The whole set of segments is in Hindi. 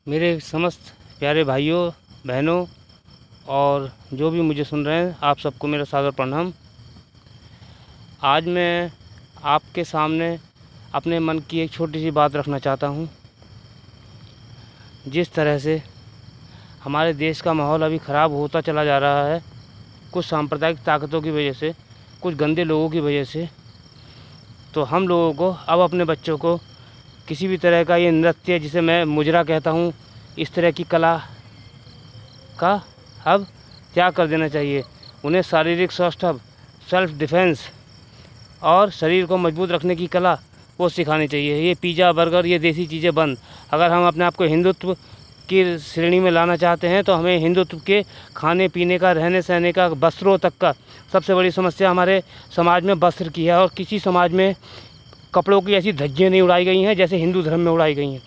मेरे समस्त प्यारे भाइयों बहनों और जो भी मुझे सुन रहे हैं, आप सबको मेरा सादर प्रणाम। आज मैं आपके सामने अपने मन की एक छोटी सी बात रखना चाहता हूँ। जिस तरह से हमारे देश का माहौल अभी ख़राब होता चला जा रहा है, कुछ सांप्रदायिक ताकतों की वजह से, कुछ गंदे लोगों की वजह से, तो हम लोगों को अब अपने बच्चों को किसी भी तरह का ये नृत्य, जिसे मैं मुजरा कहता हूँ, इस तरह की कला का अब त्याग कर देना चाहिए। उन्हें शारीरिक स्वास्थ्य, सेल्फ डिफेंस और शरीर को मजबूत रखने की कला वो सिखानी चाहिए। ये पिज़्ज़ा, बर्गर, ये देसी चीज़ें बंद। अगर हम अपने आप को हिंदुत्व की श्रेणी में लाना चाहते हैं तो हमें हिंदुत्व के खाने पीने का, रहने सहने का, वस्त्रों तक का। सबसे बड़ी समस्या हमारे समाज में वस्त्र की है, और किसी समाज में कपड़ों की ऐसी धज्जियाँ नहीं उड़ाई गई हैं जैसे हिंदू धर्म में उड़ाई गई हैं।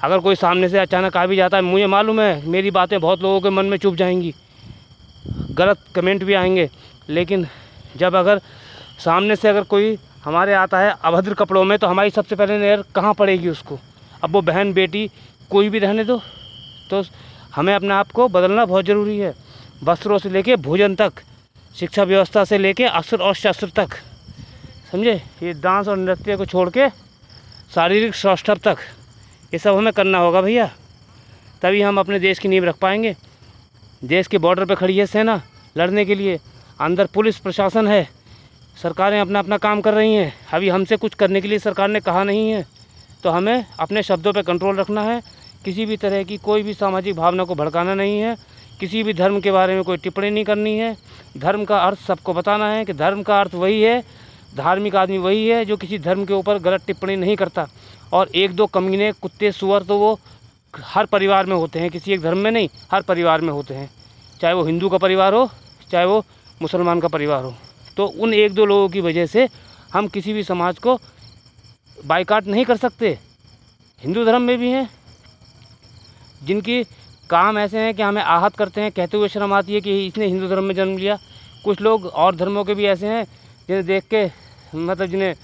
अगर कोई सामने से अचानक आ भी जाता है, मुझे मालूम है मेरी बातें बहुत लोगों के मन में चुभ जाएंगी, गलत कमेंट भी आएंगे, लेकिन जब अगर सामने से अगर कोई हमारे आता है अभद्र कपड़ों में, तो हमारी सबसे पहले नज़र कहाँ पड़ेगी उसको। अब वो बहन बेटी कोई भी रहने दो, तो हमें अपने आप को बदलना बहुत ज़रूरी है। वस्त्रों से लेके भोजन तक, शिक्षा व्यवस्था से लेके अस्त्र और शस्त्र तक, समझे। ये डांस और नृत्य को छोड़ के शारीरिक स्वास्थ्य तक, ये सब हमें करना होगा भैया, तभी हम अपने देश की नींव रख पाएंगे। देश के बॉर्डर पे खड़ी है सेना लड़ने के लिए, अंदर पुलिस प्रशासन है, सरकारें अपना अपना काम कर रही हैं। अभी हमसे कुछ करने के लिए सरकार ने कहा नहीं है, तो हमें अपने शब्दों पे कंट्रोल रखना है। किसी भी तरह की कोई भी सामाजिक भावना को भड़काना नहीं है, किसी भी धर्म के बारे में कोई टिप्पणी नहीं करनी है। धर्म का अर्थ सबको बताना है कि धर्म का अर्थ वही है, धार्मिक आदमी वही है जो किसी धर्म के ऊपर गलत टिप्पणी नहीं करता। और एक दो कमीने, कुत्ते, सुअर तो वो हर परिवार में होते हैं, किसी एक धर्म में नहीं, हर परिवार में होते हैं, चाहे वो हिंदू का परिवार हो, चाहे वो मुसलमान का परिवार हो। तो उन एक दो लोगों की वजह से हम किसी भी समाज को बाइकाट नहीं कर सकते। हिंदू धर्म में भी हैं जिनकी काम ऐसे हैं कि हमें आहत करते हैं, कहते हुए शर्म आती है कि इसने हिंदू धर्म में जन्म लिया। कुछ लोग और धर्मों के भी ऐसे हैं जिन्हें देख के, मतलब जिन्हें,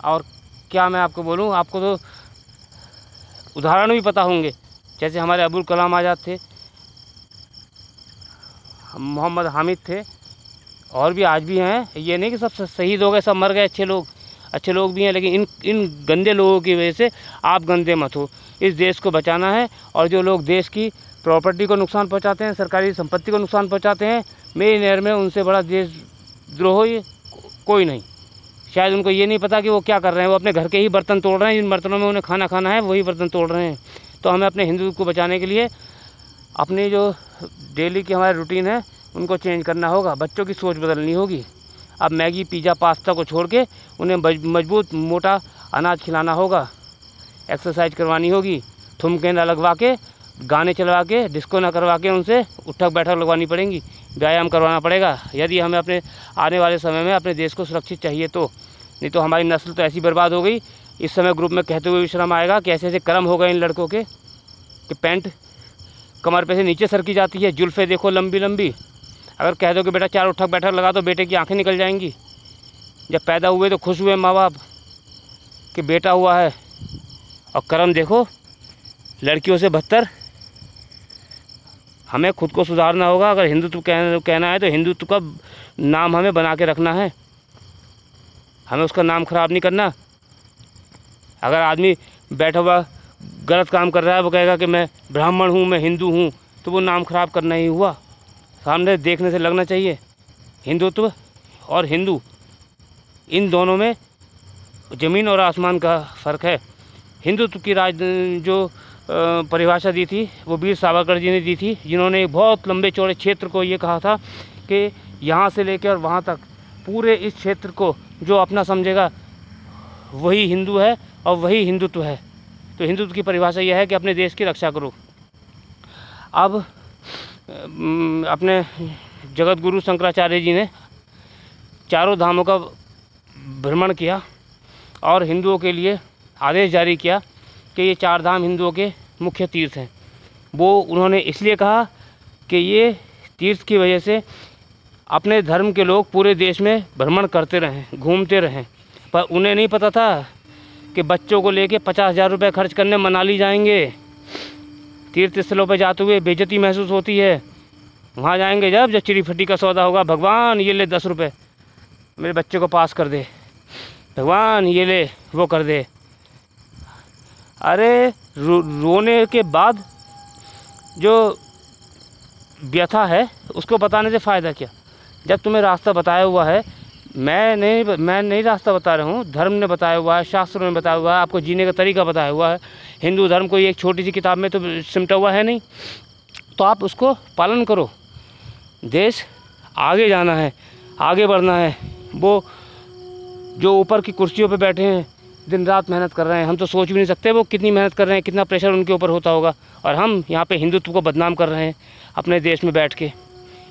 और क्या मैं आपको बोलूं, आपको तो उदाहरण भी पता होंगे। जैसे हमारे अबुल कलाम आज़ाद थे, मोहम्मद हामिद थे, और भी आज भी हैं। ये नहीं कि सब शहीद हो गए, सब मर गए। अच्छे लोग भी हैं, लेकिन इन गंदे लोगों की वजह से आप गंदे मत हो। इस देश को बचाना है, और जो लोग देश की प्रॉपर्टी को नुकसान पहुंचाते हैं, सरकारी संपत्ति को नुकसान पहुंचाते हैं, मेरी नज़र में उनसे बड़ा देशद्रोह ये कोई नहीं। शायद उनको ये नहीं पता कि वो क्या कर रहे हैं। वो अपने घर के ही बर्तन तोड़ रहे हैं, जिन बर्तनों में उन्हें खाना खाना है वही बर्तन तोड़ रहे हैं। तो हमें अपने हिंदू को बचाने के लिए अपनी जो डेली की हमारी रूटीन है उनको चेंज करना होगा। बच्चों की सोच बदलनी होगी। अब मैगी, पिज़्ज़ा, पास्ता को छोड़ के उन्हें मजबूत मोटा अनाज खिलाना होगा, एक्सरसाइज करवानी होगी, ठुमके ना लगवा के, गाने चलवा के, डिस्को ना करवा के उनसे उठक बैठक लगवानी पड़ेंगी, व्यायाम करवाना पड़ेगा, यदि हमें अपने आने वाले समय में अपने देश को सुरक्षित चाहिए तो। नहीं तो हमारी नस्ल तो ऐसी बर्बाद हो गई। इस समय ग्रुप में कहते हुए भी शर्म आएगा कि ऐसे ऐसे कर्म हो गए इन लड़कों के कि पैंट कमर पे से नीचे सरकी जाती है, जुल्फ़े देखो लंबी लंबी। अगर कह दो कि बेटा 4 उठक बैठक लगा, तो बेटे की आंखें निकल जाएंगी। जब पैदा हुए तो खुश हुए माँ बाप कि बेटा हुआ है, और कर्म देखो लड़कियों से बदतर। हमें खुद को सुधारना होगा। अगर हिंदुत्व कहना है तो हिंदुत्व का नाम हमें बना के रखना है, हमें उसका नाम ख़राब नहीं करना। अगर आदमी बैठा हुआ गलत काम कर रहा है, वो कहेगा कि मैं ब्राह्मण हूँ, मैं हिंदू हूँ, तो वो नाम ख़राब करना ही हुआ। सामने देखने से लगना चाहिए। हिंदुत्व और हिंदू, इन दोनों में ज़मीन और आसमान का फ़र्क है। हिंदुत्व की जो परिभाषा दी थी वो वीर सावरकर जी ने दी थी, जिन्होंने बहुत लंबे चौड़े क्षेत्र को ये कहा था कि यहाँ से लेकर वहाँ तक पूरे इस क्षेत्र को जो अपना समझेगा वही हिंदू है और वही हिंदुत्व है। तो हिंदुत्व की परिभाषा यह है कि अपने देश की रक्षा करो। अब अपने जगत गुरु शंकराचार्य जी ने चारों धामों का भ्रमण किया और हिंदुओं के लिए आदेश जारी किया कि ये 4 धाम हिंदुओं के मुख्य तीर्थ हैं। वो उन्होंने इसलिए कहा कि ये तीर्थ की वजह से अपने धर्म के लोग पूरे देश में भ्रमण करते रहें, घूमते रहें। पर उन्हें नहीं पता था कि बच्चों को लेके 50,000 रुपये खर्च करने मनाली जाएंगे। तीर्थ स्थलों पर जाते हुए बेइज्जती महसूस होती है। वहाँ जाएंगे जब चिड़ी फटी का सौदा होगा, भगवान ये ले 10 रुपये, मेरे बच्चे को पास कर दे, भगवान ये ले वो कर दे। अरे रोने के बाद जो व्यथा है उसको बताने से फ़ायदा क्या, जब तुम्हें रास्ता बताया हुआ है। मैं नहीं रास्ता बता रहा हूँ, धर्म ने बताया हुआ है, शास्त्रों ने बताया हुआ है, आपको जीने का तरीका बताया हुआ है। हिंदू धर्म कोई एक छोटी सी किताब में तो सिमटा हुआ है नहीं, तो आप उसको पालन करो। देश आगे जाना है, आगे बढ़ना है। वो जो ऊपर की कुर्सियों पे बैठे हैं, दिन रात मेहनत कर रहे हैं, हम तो सोच भी नहीं सकते वो कितनी मेहनत कर रहे हैं, कितना प्रेशर उनके ऊपर होता होगा। और हम यहाँ पे हिंदुत्व को बदनाम कर रहे हैं अपने देश में बैठ के।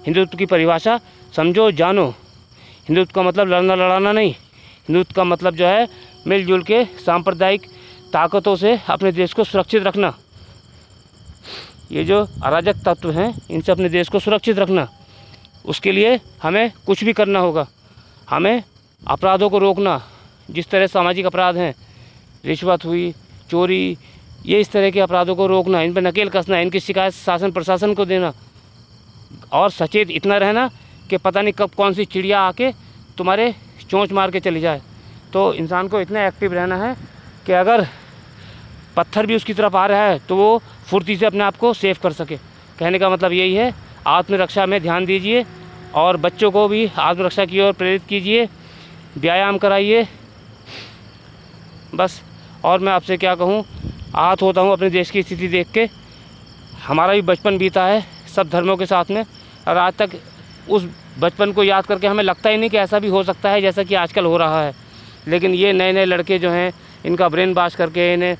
हिंदुत्व की परिभाषा समझो, जानो। हिंदुत्व का मतलब लड़ना लड़ाना नहीं, हिंदुत्व का मतलब जो है मिलजुल के सांप्रदायिक ताकतों से अपने देश को सुरक्षित रखना। ये जो अराजक तत्व हैं इनसे अपने देश को सुरक्षित रखना, उसके लिए हमें कुछ भी करना होगा। हमें अपराधों को रोकना, जिस तरह सामाजिक अपराध हैं, रिश्वत हुई, चोरी, ये इस तरह के अपराधों को रोकना, इन पर नकेल कसना, इनकी शिकायत शासन प्रशासन को देना। और सचेत इतना रहना कि पता नहीं कब कौन सी चिड़िया आके तुम्हारे चोंच मार के चली जाए। तो इंसान को इतना एक्टिव रहना है कि अगर पत्थर भी उसकी तरफ आ रहा है तो वो फुर्ती से अपने आप को सेव कर सके। कहने का मतलब यही है, आत्मरक्षा में ध्यान दीजिए और बच्चों को भी आत्मरक्षा की ओर प्रेरित कीजिए, व्यायाम कराइए। बस और मैं आपसे क्या कहूँ, आहत होता हूँ अपने देश की स्थिति देख के। हमारा भी बचपन बीता है सब धर्मों के साथ में, और आज तक उस बचपन को याद करके हमें लगता ही नहीं कि ऐसा भी हो सकता है जैसा कि आजकल हो रहा है। लेकिन ये नए नए लड़के जो हैं, इनका ब्रेन वॉश करके इन्हें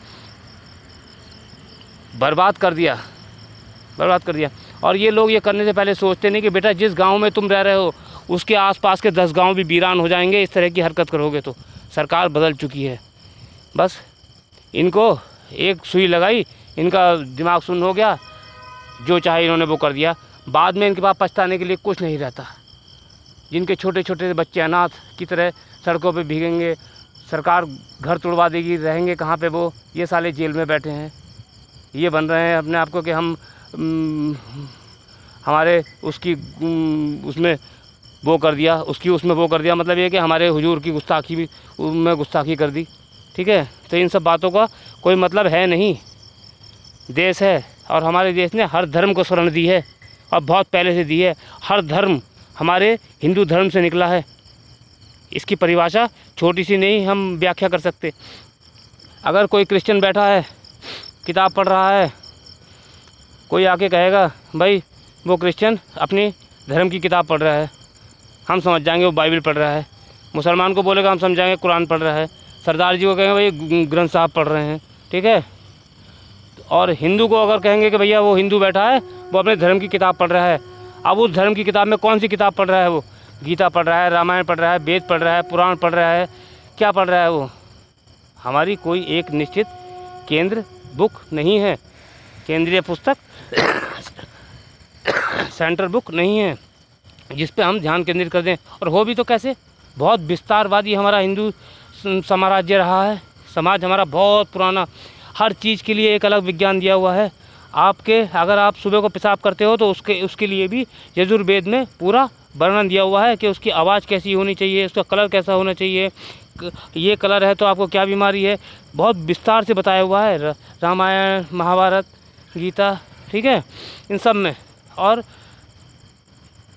बर्बाद कर दिया। और ये लोग ये करने से पहले सोचते नहीं कि बेटा जिस गांव में तुम रह रहे हो उसके आसपास के 10 गांव भी वीरान हो जाएंगे इस तरह की हरकत करोगे तो। सरकार बदल चुकी है, बस इनको एक सुई लगाई, इनका दिमाग सुन्न हो गया, जो चाहे इन्होंने वो कर दिया। बाद में इनके पास पछताने के लिए कुछ नहीं रहता। जिनके छोटे छोटे बच्चे अनाथ की तरह सड़कों पे भीगेंगे, सरकार घर तोड़वा देगी, रहेंगे कहाँ पे वो। ये साले जेल में बैठे हैं, ये बन रहे हैं अपने आप को कि हम हमारे उसकी उसमें वो कर दिया, उसकी उसमें वो कर दिया, मतलब ये कि हमारे हुजूर की गुस्ताखी भी में गुस्ताखी कर दी। ठीक है, तो इन सब बातों का कोई मतलब है नहीं। देश है और हमारे देश ने हर धर्म को शरण दी है और बहुत पहले से दी है। हर धर्म हमारे हिंदू धर्म से निकला है। इसकी परिभाषा छोटी सी नहीं हम व्याख्या कर सकते। अगर कोई क्रिश्चियन बैठा है, किताब पढ़ रहा है, कोई आके कहेगा भाई वो क्रिश्चियन अपनी धर्म की किताब पढ़ रहा है, हम समझ जाएंगे वो बाइबल पढ़ रहा है। मुसलमान को बोलेगा हम समझाएंगे कुरान पढ़ रहा है। सरदार जी को कहेंगे भाई ग्रंथ साहब पढ़ रहे हैं। ठीक है, और हिंदू को अगर कहेंगे कि भैया वो हिंदू बैठा है, वो अपने धर्म की किताब पढ़ रहा है। अब उस धर्म की किताब में कौन सी किताब पढ़ रहा है? वो गीता पढ़ रहा है, रामायण पढ़ रहा है, वेद पढ़ रहा है, पुराण पढ़ रहा है, क्या पढ़ रहा है वो? हमारी कोई एक निश्चित केंद्र बुक नहीं है, केंद्रीय पुस्तक सेंट्रल बुक नहीं है जिस पे हम ध्यान केंद्रित कर दें। और हो भी तो कैसे, बहुत विस्तारवादी हमारा हिंदू साम्राज्य रहा है, समाज हमारा बहुत पुराना, हर चीज़ के लिए एक अलग विज्ञान दिया हुआ है। आपके अगर आप सुबह को पेशाब करते हो तो उसके लिए भी यजुर्वेद में पूरा वर्णन दिया हुआ है कि उसकी आवाज़ कैसी होनी चाहिए, उसका कलर कैसा होना चाहिए, ये कलर है तो आपको क्या बीमारी है, बहुत विस्तार से बताया हुआ है रामायण, महाभारत, गीता। ठीक है, इन सब में। और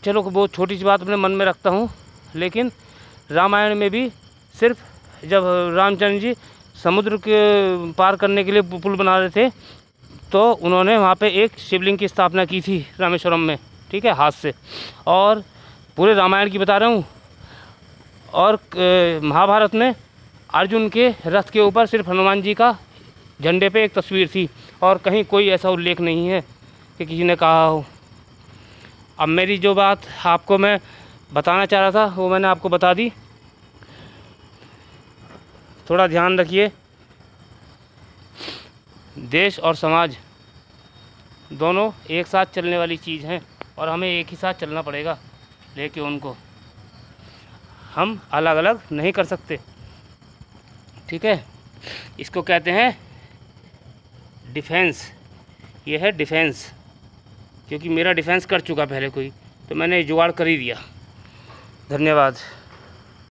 चलो बहुत छोटी सी बात अपने मन में रखता हूँ, लेकिन रामायण में भी सिर्फ जब रामचंद्र जी समुद्र के पार करने के लिए पुल बना रहे थे तो उन्होंने वहाँ पे एक शिवलिंग की स्थापना की थी रामेश्वरम में। ठीक है, हाथ से। और पूरे रामायण की बता रहा हूँ। और महाभारत में अर्जुन के रथ के ऊपर सिर्फ हनुमान जी का झंडे पे एक तस्वीर थी और कहीं कोई ऐसा उल्लेख नहीं है कि किसी ने कहा हो। अब मेरी जो बात आपको मैं बताना चाह रहा था वो मैंने आपको बता दी। थोड़ा ध्यान रखिए, देश और समाज दोनों एक साथ चलने वाली चीज़ हैं और हमें एक ही साथ चलना पड़ेगा लेके उनको, हम अलग अलग नहीं कर सकते। ठीक है, इसको कहते हैं डिफेंस, ये है डिफेंस, क्योंकि मेरा डिफेंस कर चुका पहले कोई, तो मैंने जुगाड़ कर ही दिया। धन्यवाद।